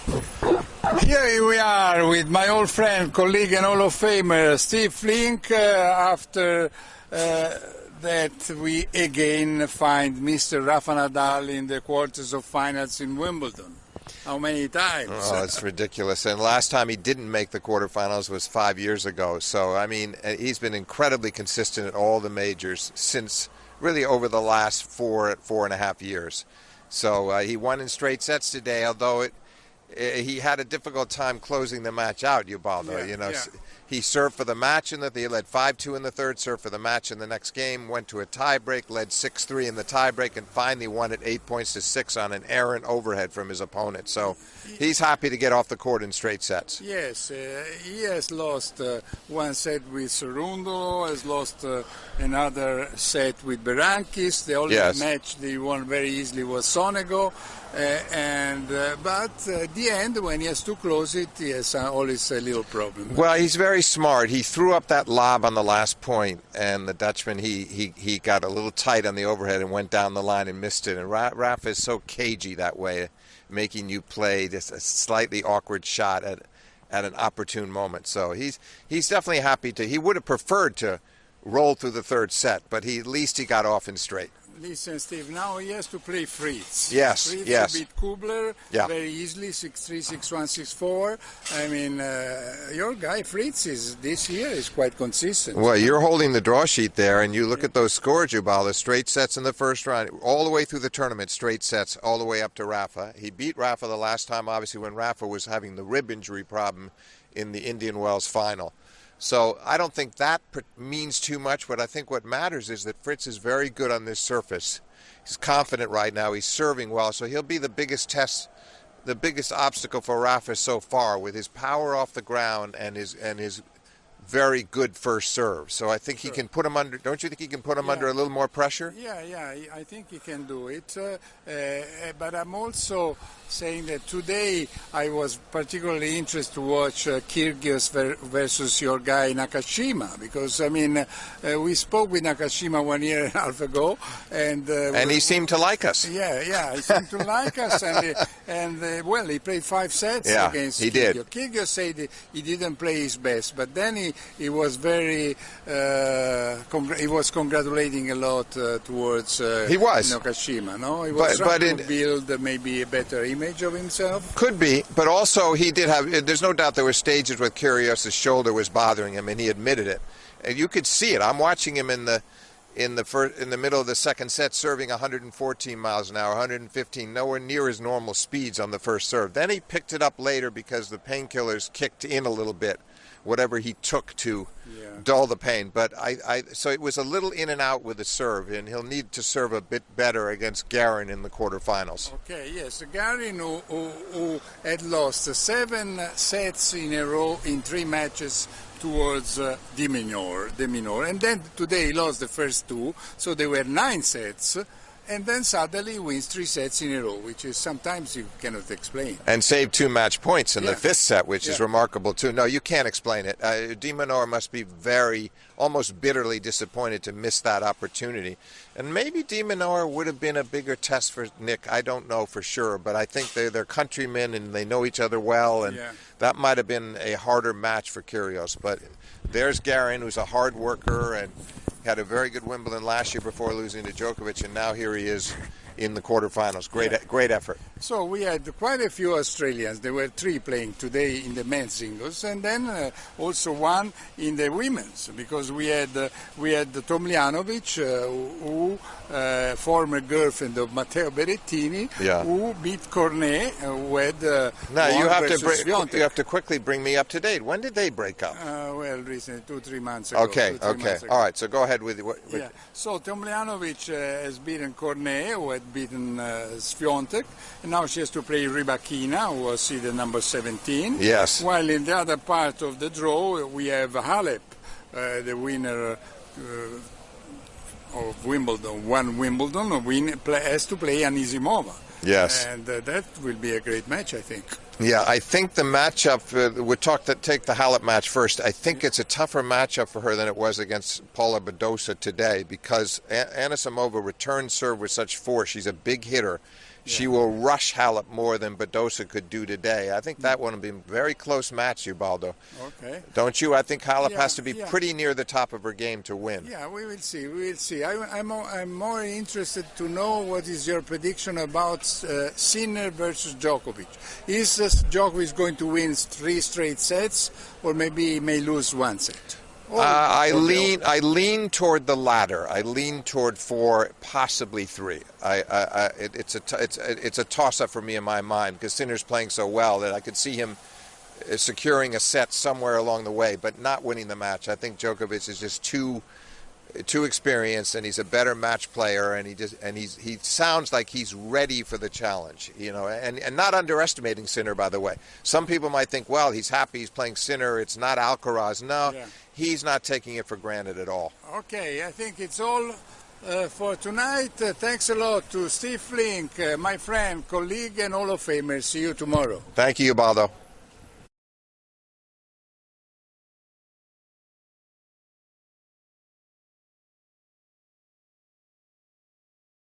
Here we are with my old friend, colleague and Hall of Famer, Steve Flink, after that we again find Mr. Rafael Nadal in the quarters of finals in Wimbledon. How many times? Oh, it's ridiculous. And last time he didn't make the quarterfinals was 5 years ago. So, I mean, he's been incredibly consistent at all the majors since really over the last 4.5 years. So he won in straight sets today, although he had a difficult time closing the match out, Ubaldo. He served for the match, and he led 5-2 in the third, served for the match in the next game, went to a tiebreak, led 6-3 in the tiebreak, and finally won at 8-6 on an errant overhead from his opponent. So he's happy to get off the court in straight sets. Yes, he has lost one set with Cerundolo, has lost another set with Berankis. The only match that he won very easily was Sonego. But at the end, when he has to close it, he has always a little problem. Well, he's very smart. He threw up that lob on the last point, and the Dutchman, he got a little tight on the overhead and went down the line and missed it. And Rafa is so cagey that way, making you play just a slightly awkward shot at an opportune moment. So he's definitely happy to. He would have preferred to roll through the third set, but at least he got off in straight. Listen, Steve, now he has to play Fritz. Yes, Fritz beat Kubler very easily, 6-3, 6-1, 6-4. I mean, your guy Fritz this year is quite consistent. Well, you're holding the draw sheet there, and you look at those scores, Jubal, straight sets in the first round, all the way through the tournament, straight sets, all the way up to Rafa. He beat Rafa the last time, obviously, when Rafa was having the rib injury problem in the Indian Wells final. So I don't think that means too much. But I think what matters is that Fritz is very good on this surface. He's confident right now. He's serving well. So he'll be the biggest test, the biggest obstacle for Rafa so far, with his power off the ground and his very good first serve. So I think he can put him under. Don't you think he can put him under a little more pressure? Yeah, I think he can do it. But I'm also saying that today I was particularly interested to watch Kyrgios versus your guy Nakashima, because I mean we spoke with Nakashima 1.5 years ago, and he seemed to like us. Yeah, he seemed to like us, and well, he played 5 sets against he Kyrgios. did. Kyrgios said he didn't play his best, but then he was very he was congratulating a lot towards Nakashima. No, he was trying to build maybe a better image of himself. Could be, but also he did have. There's no doubt there were stages where Kyrgios' shoulder was bothering him, and he admitted it. And you could see it. I'm watching him in the middle of the second set, serving 114 miles an hour, 115, nowhere near his normal speeds on the first serve. Then he picked it up later because the painkillers kicked in a little bit, whatever he took to dull the pain. But so it was a little in and out with the serve, and he'll need to serve a bit better against Garin in the quarterfinals. Okay, yes, Garin who had lost 7 sets in a row in 3 matches towards de Minaur, and then today he lost the first 2, so there were 9 sets. And then suddenly he wins 3 sets in a row, which is sometimes you cannot explain. And saved 2 match points in the 5th set, which is remarkable too. No, you can't explain it. De Minaur must be almost bitterly disappointed to miss that opportunity. And maybe De Minaur would have been a bigger test for Nick. I don't know for sure, but I think they're countrymen and they know each other well, and that might have been a harder match for Kyrgios. But there's Garin, who's a hard worker and had a very good Wimbledon last year before losing to Djokovic, and now here he is in the quarterfinals. Great effort. So we had quite a few Australians. There were 3 playing today in the men's singles, and then also 1 in the women's, because we had Tomljanovic, who former girlfriend of Matteo Berrettini, who beat Cornet, who had now you have to quickly bring me up to date. When did they break up? Well, recently, 2-3 months ago. Okay. All right. So go ahead with So Tomljanovic has beaten Cornet, who had beaten Swiatek, and now she has to play Rybakina, who was seeded number 17. Yes. While in the other part of the draw, we have Halep, the winner of Wimbledon, won Wimbledon, has to play Anisimova. Yes. And that will be a great match, I think. Yeah, I think the matchup, take the Halep match first. I think it's a tougher matchup for her than it was against Paula Badosa today, because Anisimova returns serve with such force. She's a big hitter, she will rush Halep more than Badosa could do today. I think that one will be a very close match, Ubaldo. Okay. Don't you? I think Halep has to be yeah. pretty near the top of her game to win. Yeah, we will see. We will see. I'm more interested to know what is your prediction about Sinner versus Djokovic. Is Djokovic going to win 3 straight sets, or maybe he may lose 1 set? I lean toward the latter. I lean toward 4, possibly 3. It's a toss-up for me in my mind because Sinner's playing so well that I could see him securing a set somewhere along the way, but not winning the match. I think Djokovic is just too experienced, and he's a better match player, and he sounds like he's ready for the challenge, and not underestimating Sinner, by the way. Some people might think, well, he's happy he's playing Sinner, it's not Alcaraz. No, he's not taking it for granted at all. Okay, I think it's all for tonight. Thanks a lot to Steve Flink, my friend, colleague, and Hall of Famer. See you tomorrow. Thank you, Ubaldo.